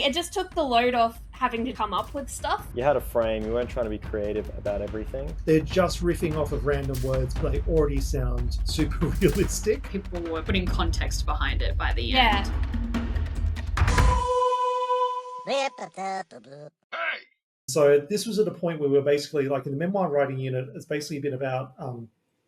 it just took the load off having to come up with stuff. You had a frame. You weren't trying to be creative about everything. They're just riffing off of random words, but they already sound super realistic. People were putting context behind it by the end. So this was at a point where we were basically, like in the memoir writing unit, it's basically been about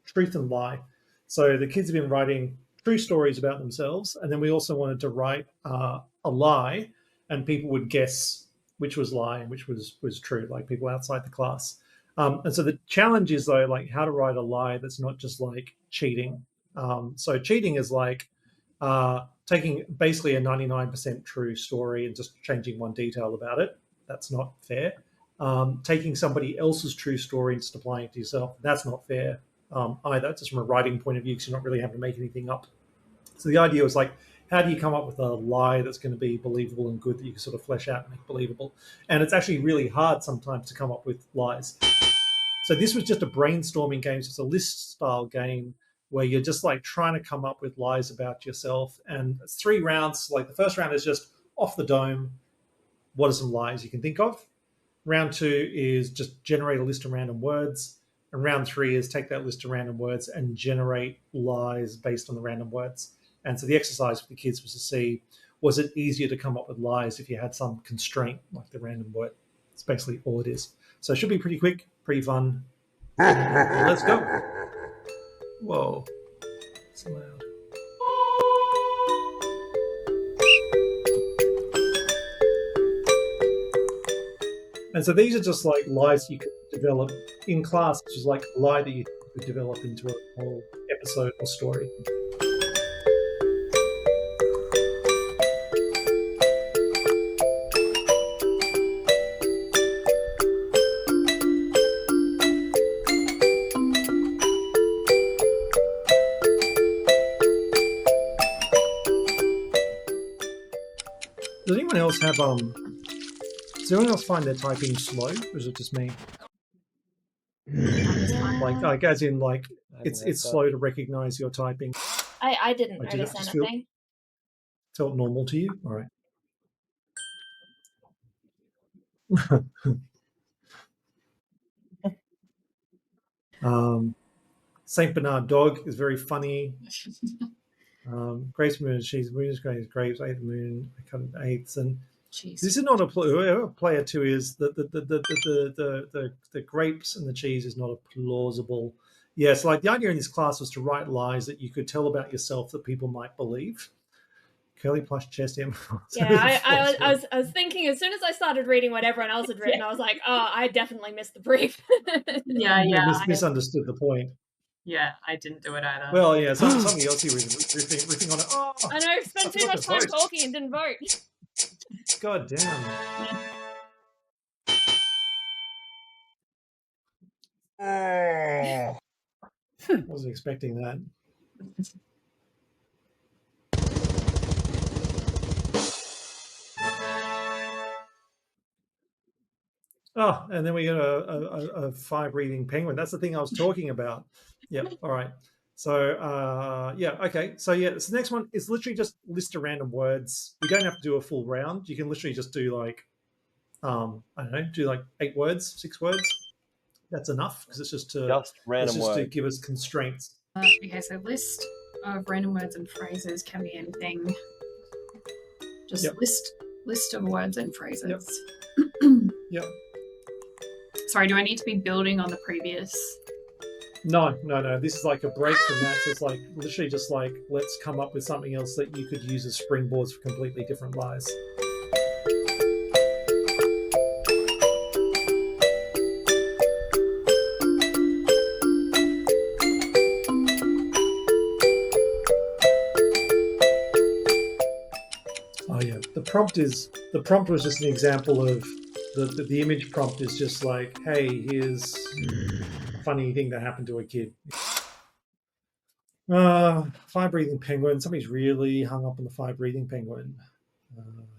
truth and lie. So the kids have been writing true stories about themselves, and then we also wanted to write a lie, and people would guess which was lie and which was true, like people outside the class. And so the challenge is, though, like how to write a lie that's not just like cheating. So cheating is like taking basically a 99% true story and just changing one detail about it. That's not fair. Taking somebody else's true story and just applying it to yourself, that's not fair either, just from a writing point of view, because you're not really having to make anything up. So the idea was like, how do you come up with a lie that's going to be believable and good that you can sort of flesh out and make believable? And it's actually really hard sometimes to come up with lies. So this was just a brainstorming game. So it's a list style game where you're just like trying to come up with lies about yourself. And it's 3 rounds. Like the first round is just off the dome. What are some lies you can think of? Round 2 is just generate a list of random words. And round 3 is take that list of random words and generate lies based on the random words. And so the exercise for the kids was to see, was it easier to come up with lies if you had some constraint, like the random word? It's basically all it is. So it should be pretty quick, pretty fun. Let's go. Whoa. So loud. And so these are just like lies you could develop in class, which is like a lie that you could develop into a whole episode or story. Does anyone else have does anyone else find their typing slow, or is it just me? Like as in like it's slow to recognize your typing. I didn't Did it notice just anything. felt normal to you? All right. Saint Bernard dog is very funny. Grace Moon, she's Moon's Grace, Graves, 8th Moon, I cut 8ths, and Jeez. this is not a player 2 is the grapes and the cheese is not a plausible. Yeah, so like the idea in this class was to write lies that you could tell about yourself that people might believe. Curly plush chest M. Yeah, I was thinking as soon as I started reading what everyone else had written, I was like, oh, I definitely missed the brief. Yeah. Misunderstood the point. Yeah, I didn't do it either. Well, yeah, something else here was riffing on it. Oh, I know, spent too much time talking and didn't vote. God damn. Wasn't expecting that. Oh, and then we got a fire-breathing penguin. That's the thing I was talking about. Yeah, all right. So, yeah, okay. So, yeah, so the next one is literally just list of random words. We don't have to do a full round. You can literally just do like, I don't know, do like 8 words, 6 words. That's enough because it's just to give us constraints. Okay, so list of random words and phrases can be anything. Just list of words and phrases. Yep. Sorry, do I need to be building on the previous? No. This is like a break from that. So it's like literally just like, let's come up with something else that you could use as springboards for completely different lies. Oh yeah, the prompt was just an example of the image prompt is just like, hey, here's a funny thing that happened to a kid. Fire-breathing penguin. Somebody's really hung up on the fire-breathing penguin.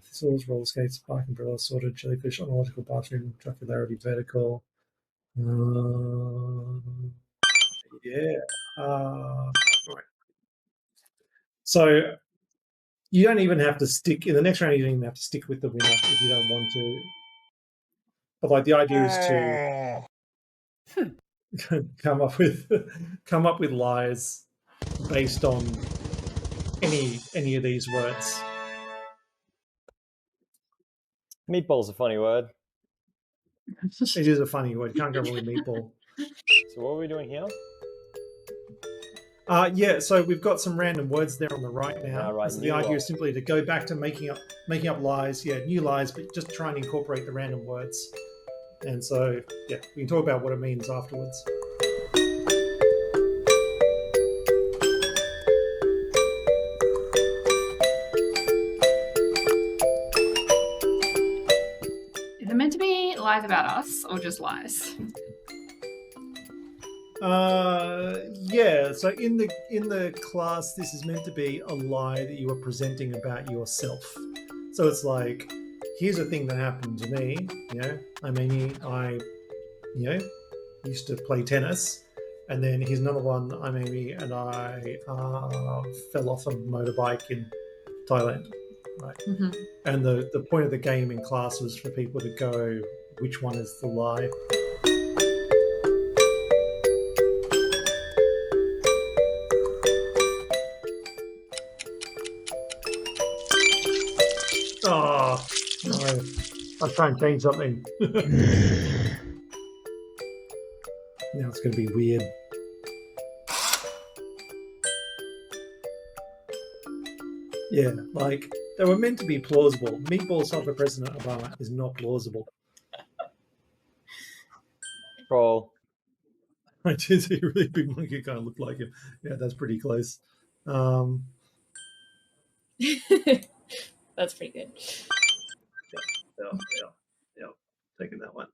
Thistles, roller skates, bike umbrella, sorted, jellyfish, ontological bathroom, jocularity, vertical. Yeah. Right. So You don't even have to stick in the next round. You don't even have to stick with the winner if you don't want to. But like the idea is to come up with lies based on any of these words. Meatball's a funny word. It is a funny word. Can't go wrong with meatball. So what are we doing here? Yeah, so we've got some random words there on the right now. Right, So the idea is simply to go back to making up lies, new lies, but just try and incorporate the random words. And so, yeah, we can talk about what it means afterwards. Is it meant to be lies about us or just lies? Yeah, so in the class, this is meant to be a lie that you are presenting about yourself. So it's like, here's a thing that happened to me. I used to play tennis, and then here's another one. I'm Amy, and I fell off a motorbike in Thailand. Right. Mm-hmm. And the point of the game in class was for people to go, which one is the lie? Oh, no. I'll try and change something. Now it's going to be weird. Yeah, like, they were meant to be plausible. Meatballs not for President Obama is not plausible. Troll. I did see a really big monkey kind of looked like him. Yeah, that's pretty close. That's pretty good. Yeah. Taking that one.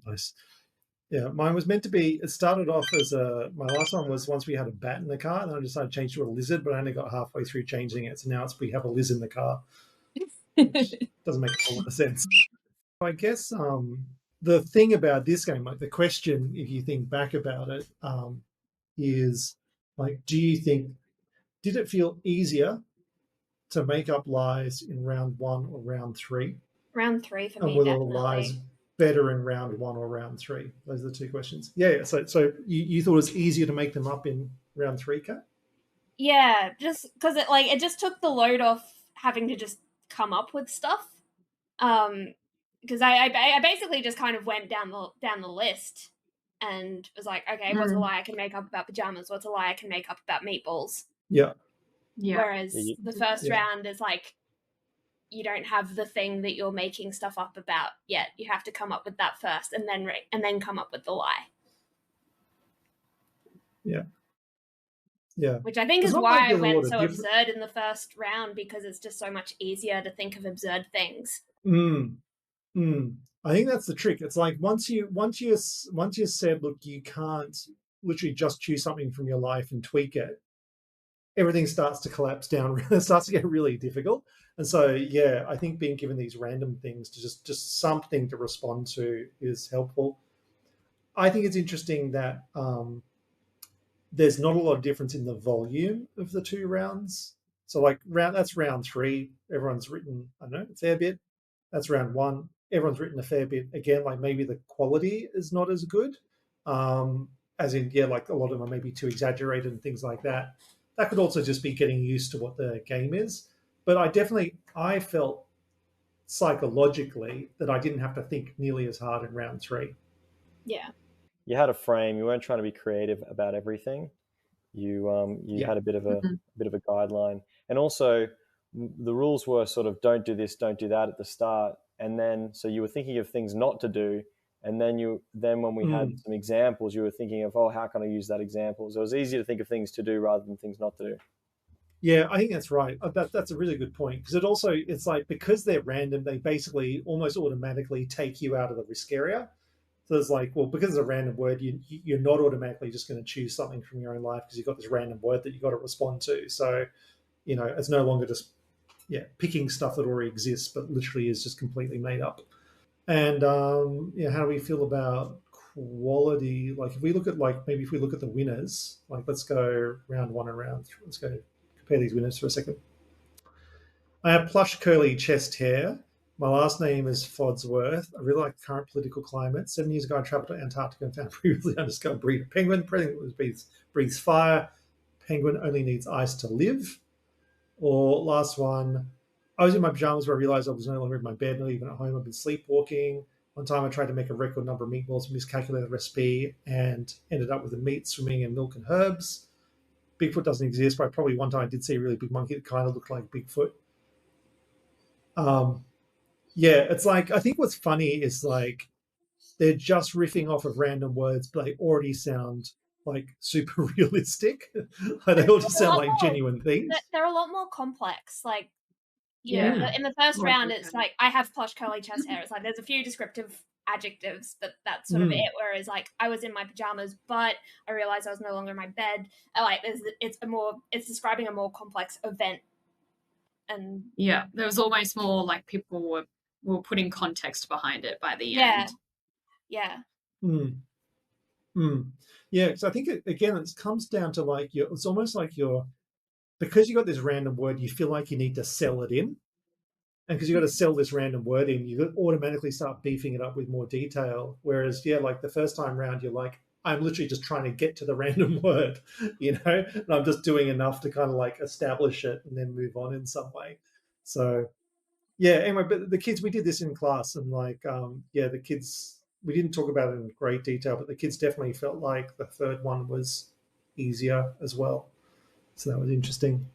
Nice. Yeah, mine was meant to be, it started off as my last one was once we had a bat in the car, and then I decided to change to a lizard, but I only got halfway through changing it. So now we have a lizard in the car. Which doesn't make a whole lot of sense. I guess the thing about this game, like the question, if you think back about it, is like, did it feel easier to make up lies in round 1 or round 3? Round 3 for And me, were the definitely. lies better in round 1 or round 3? Those are the two questions. Yeah. So you thought it was easier to make them up in round 3, Kat? Yeah, just because it just took the load off having to just come up with stuff. Because I basically just kind of went down the list and was like, okay, what's a lie I can make up about pajamas? What's a lie I can make up about meatballs? Yeah. Whereas the first round is like, you don't have the thing that you're making stuff up about yet. You have to come up with that first, and then come up with the lie. Yeah. Which I think is why I went so absurd in the first round, because it's just so much easier to think of absurd things. I think that's the trick. It's like once you said, look, you can't literally just choose something from your life and tweak it, everything starts to collapse down. It starts to get really difficult. And so, yeah, I think being given these random things to just something to respond to is helpful. I think it's interesting that there's not a lot of difference in the volume of the 2 rounds. So like that's round 3. Everyone's written, I don't know, a fair bit. That's round 1. Everyone's written a fair bit. Again, like maybe the quality is not as good. As in, yeah, like a lot of them are maybe too exaggerated and things like that. That could also just be getting used to what the game is. But I felt psychologically that I didn't have to think nearly as hard in round 3. Yeah. You had a frame. You weren't trying to be creative about everything. You had a bit of a guideline, and also the rules were sort of don't do this, don't do that at the start, and then so you were thinking of things not to do, and then when we had some examples, you were thinking of, oh, how can I use that example? So it was easier to think of things to do rather than things not to do. Yeah, I think that's right. That's a really good point, because it's like, because they're random, they basically almost automatically take you out of the risk area. So it's like, well, because it's a random word, you're not automatically just going to choose something from your own life because you've got this random word that you've got to respond to. So, it's no longer just picking stuff that already exists but literally is just completely made up. And how do we feel about quality? Like if we look at if we look at the winners, like let's go round 1 and round 3. Let's go compare these winners for a second. I have plush curly chest hair. My last name is Fodsworth. I really like the current political climate. 7 years ago, I traveled to Antarctica and found previously undiscovered breed of penguin. Penguin breathes fire. Penguin only needs ice to live. Or last one, I was in my pajamas where I realized I was no longer in my bed, not even at home. I've been sleepwalking. One time I tried to make a record number of meatballs, miscalculated the recipe, and ended up with the meat swimming in milk and herbs. Bigfoot doesn't exist, but probably one time I did see a really big monkey that kind of looked like Bigfoot. It's like, I think what's funny is like they're just riffing off of random words, but they already sound like super realistic. They all just sound like genuine things. They're a lot more complex. Like, Yeah. in the first round, it's like, I have plush curly chest hair. It's like there's a few descriptive adjectives, but that's sort of it. Whereas like I was in my pajamas, but I realized I was no longer in my bed. Like it's describing a more complex event. And there was almost more like people were putting context behind it by the end. So I think it comes down to like it's almost like because you got this random word, you feel like you need to sell it in, and because you got to sell this random word in, you automatically start beefing it up with more detail. Whereas like the first time round, you're like, I'm literally just trying to get to the random word, and I'm just doing enough to kind of like establish it and then move on in some way. So anyway, but the kids, we did this in class, and like the kids, we didn't talk about it in great detail, but the kids definitely felt like the third one was easier as well. So that was interesting.